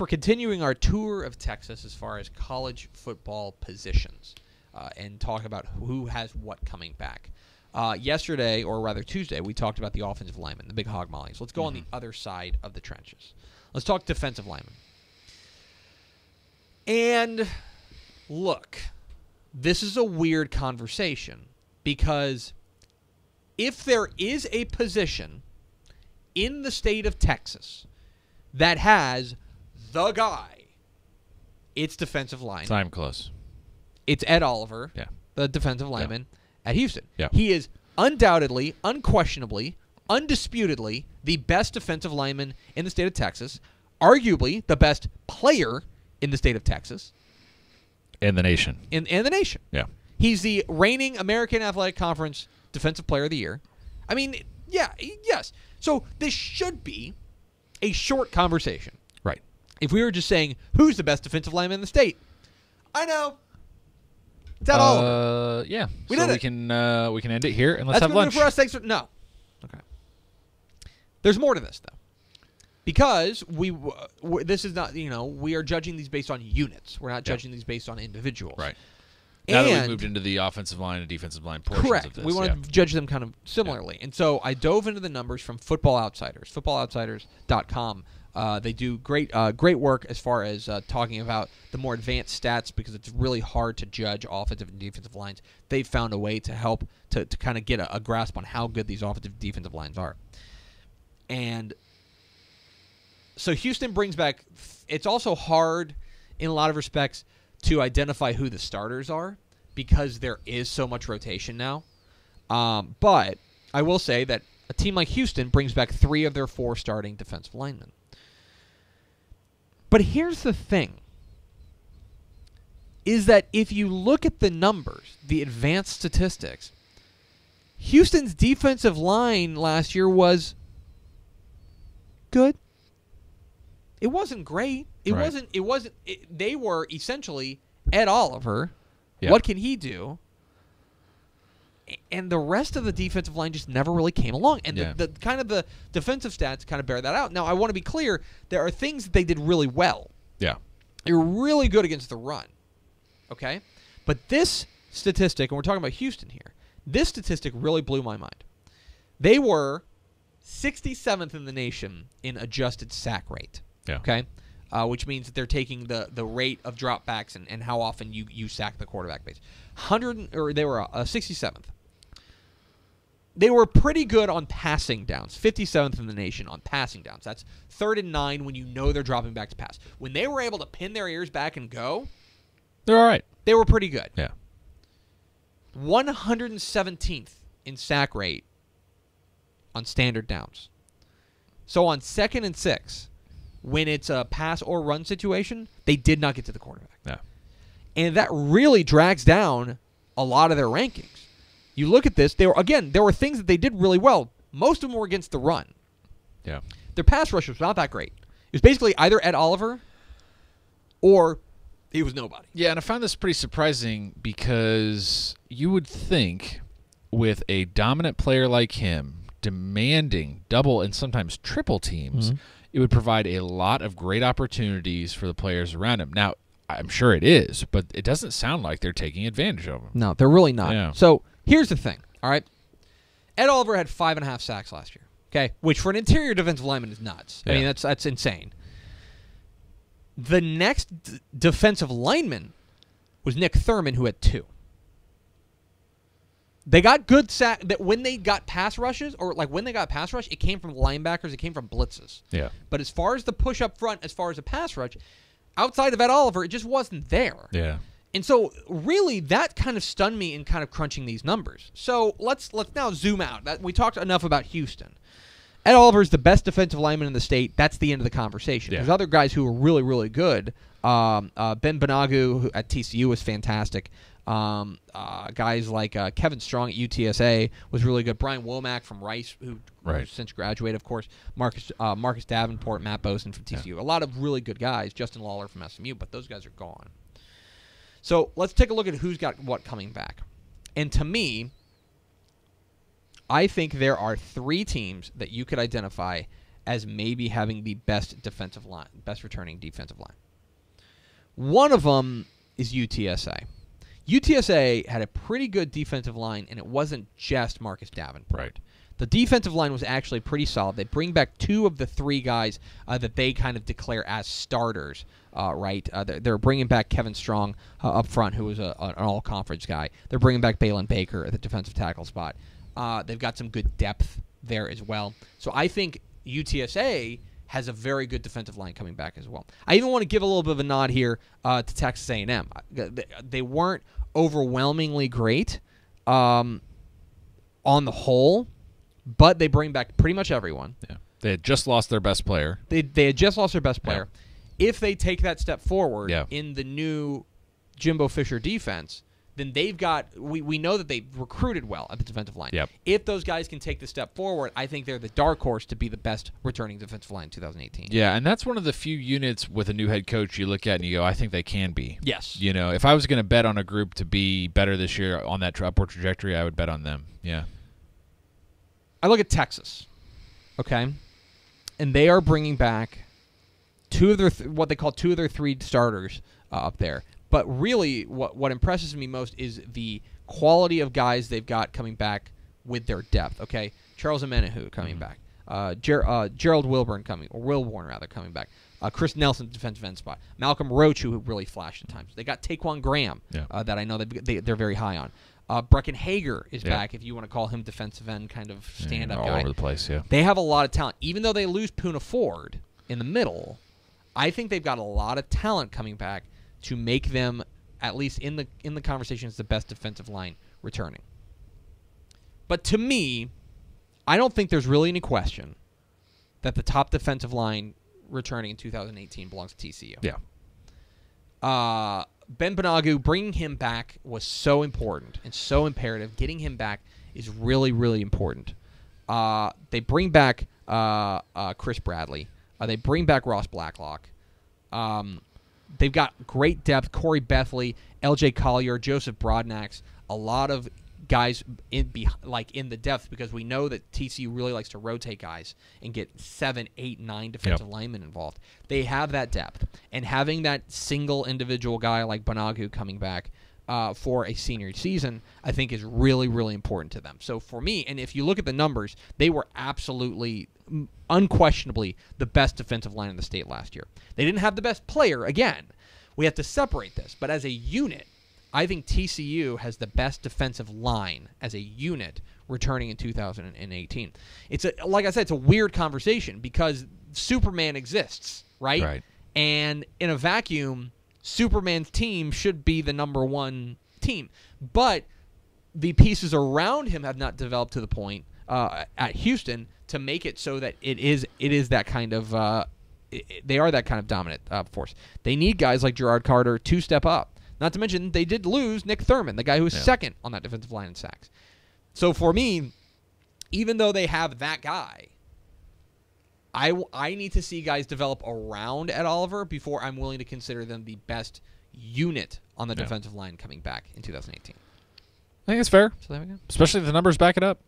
we're continuing our tour of Texas as far as college football positions and talk about who has what coming back. Yesterday, or rather Tuesday, we talked about the offensive linemen, the big hog mollies. Let's go on the other side of the trenches. Let's talk defensive linemen. And look, this is a weird conversation because if there is a position in the state of Texas that has the guy, it's defensive line. It's not even close. It's Ed Oliver, Yeah. the defensive lineman at Houston. Yeah. He is undoubtedly, unquestionably, undisputedly the best defensive lineman in the state of Texas, arguably the best player in the state of Texas. In the nation. In the nation. Yeah. He's the reigning American Athletic Conference Defensive Player of the Year. I mean, yeah, yes. So this should be a short conversation. Right. If we were just saying, who's the best defensive lineman in the state? I know. It's Ed Oliver. Yeah. We so did we it. can end it here and let's That's have gonna lunch. do it for us. Thanks for, no. Okay. There's more to this, though. Because this is not, we are judging these based on units. We're not judging these based on individuals. Right. Now that And we've moved into the offensive line and defensive line portions correct. of this. We want to judge them kind of similarly. And so I dove into the numbers from Football Outsiders, footballoutsiders.com. They do great work as far as talking about the more advanced stats because it's really hard to judge offensive and defensive lines. They've found a way to help to kind of get a grasp on how good these offensive and defensive lines are. And so Houston brings back – it's also hard in a lot of respects to identify who the starters are because there is so much rotation now. But I will say that a team like Houston brings back 3 of their 4 starting defensive linemen. But here's the thing, is that if you look at the numbers, the advanced statistics, Houston's defensive line last year was good. It wasn't great. It Right. wasn't. They were essentially Ed Oliver. Yeah. What can he do? And the rest of the defensive line just never really came along. And the kind of the defensive stats kind of bear that out. Now, I want to be clear. There are things that they did really well. Yeah. They were really good against the run. Okay? But this statistic, and we're talking about Houston here, this statistic really blew my mind. They were 67th in the nation in adjusted sack rate. Yeah. Okay? Which means that they're taking the rate of dropbacks and how often you sack the quarterback base. They were 67th. They were pretty good on passing downs. 57th in the nation on passing downs. That's 3rd and 9 when you know they're dropping back to pass. When they were able to pin their ears back and go, They're all right. they were pretty good. Yeah. 117th in sack rate on standard downs. So on 2nd and 6, when it's a pass or run situation, they did not get to the quarterback. Yeah. And that really drags down a lot of their rankings. You look at this, there were things that they did really well. Most of them were against the run. Yeah. Their pass rush was not that great. It was basically either Ed Oliver or he was nobody. Yeah, and I found this pretty surprising because you would think with a dominant player like him demanding double and sometimes triple teams, it would provide a lot of great opportunities for the players around him. Now, I'm sure it is, but it doesn't sound like they're taking advantage of him. No, they're really not. Yeah. So here's the thing, all right? Ed Oliver had 5.5 sacks last year, okay, which for an interior defensive lineman is nuts. I mean, that's insane. The next defensive lineman was Nick Thurman, who had 2. They got good sack that when they got pass rushes, or like when they got pass rush, it came from linebackers, it came from blitzes. Yeah. But as far as the push up front, as far as the pass rush, outside of Ed Oliver, it just wasn't there. Yeah. And so, really, that kind of stunned me in kind of crunching these numbers. So let's now zoom out. We talked enough about Houston. Ed Oliver is the best defensive lineman in the state. That's the end of the conversation. Yeah. There's other guys who are really, really good. Ben Banagu who at TCU was fantastic. Guys like Kevin Strong at UTSA was really good. Brian Womack from Rice, who since graduated, of course. Marcus Davenport, Matt Boson from TCU. A lot of really good guys. Justin Lawler from SMU, but those guys are gone. So let's take a look at who's got what coming back. And to me, I think there are 3 teams that you could identify as maybe having the best defensive line, best returning defensive line. One of them is UTSA. UTSA had a pretty good defensive line, and it wasn't just Marcus Davenport. Right. The defensive line was actually pretty solid. They bring back 2 of the 3 guys that they kind of declare as starters, right? They're bringing back Kevin Strong up front, who was an all-conference guy. They're bringing back Balin Baker at the defensive tackle spot. They've got some good depth there as well. So I think UTSA has a very good defensive line coming back as well. I even want to give a little bit of a nod here to Texas A&M. They weren't overwhelmingly great on the whole, but they bring back pretty much everyone. Yeah. They had just lost their best player. They had just lost their best player. Yeah. If they take that step forward in the new Jimbo Fisher defense, then they've got we know that they've recruited well at the defensive line. Yep. If those guys can take the step forward, I think they're the dark horse to be the best returning defensive line in 2018. Yeah, and that's one of the few units with a new head coach you look at and you go, I think they can be. Yes. You know, if I was going to bet on a group to be better this year on that upward trajectory, I would bet on them. Yeah. I look at Texas, okay, and they are bringing back 2 of their what they call 2 of their 3 starters up there. But really, what impresses me most is the quality of guys they've got coming back with their depth. Okay, Charles Omenihu coming back, Gerald Wilburn coming back, Chris Nelson defensive end spot, Malcolm Roach who really flashed at times. They got Taquan Graham that I know they're very high on. Brecken Hager is back, if you want to call him defensive end kind of stand-up all guy. All over the place, yeah. They have a lot of talent. Even though they lose Poona Ford in the middle, I think they've got a lot of talent coming back to make them, at least in the conversation, as the best defensive line returning. But to me, I don't think there's really any question that the top defensive line returning in 2018 belongs to TCU. Yeah. Ben Banogu, bringing him back was so important and so imperative. Getting him back is really, really important. They bring back Chris Bradley. They bring back Ross Blacklock. They've got great depth. Corey Bethley, L.J. Collier, Joseph Broadnax, a lot of guys in the depth, because we know that TCU really likes to rotate guys and get 7, 8, 9 defensive linemen involved. They have that depth, and having that single individual guy like Banogu coming back for a senior season, I think is really, really important to them. So for me, and if you look at the numbers, they were absolutely, unquestionably the best defensive line in the state last year. They didn't have the best player. Again, we have to separate this, but as a unit, I think TCU has the best defensive line as a unit returning in 2018. Like I said, it's a weird conversation because Superman exists, right? Right. And in a vacuum, Superman's team should be the number 1 team. But the pieces around him have not developed to the point at Houston to make it so that it is that kind of they are that kind of dominant force. They need guys like Gerard Carter to step up. Not to mention, they did lose Nick Thurman, the guy who was second on that defensive line in sacks. So for me, even though they have that guy, I need to see guys develop around Ed Oliver before I'm willing to consider them the best unit on the defensive line coming back in 2018. I think it's fair, So there we go. especially if the numbers back it up.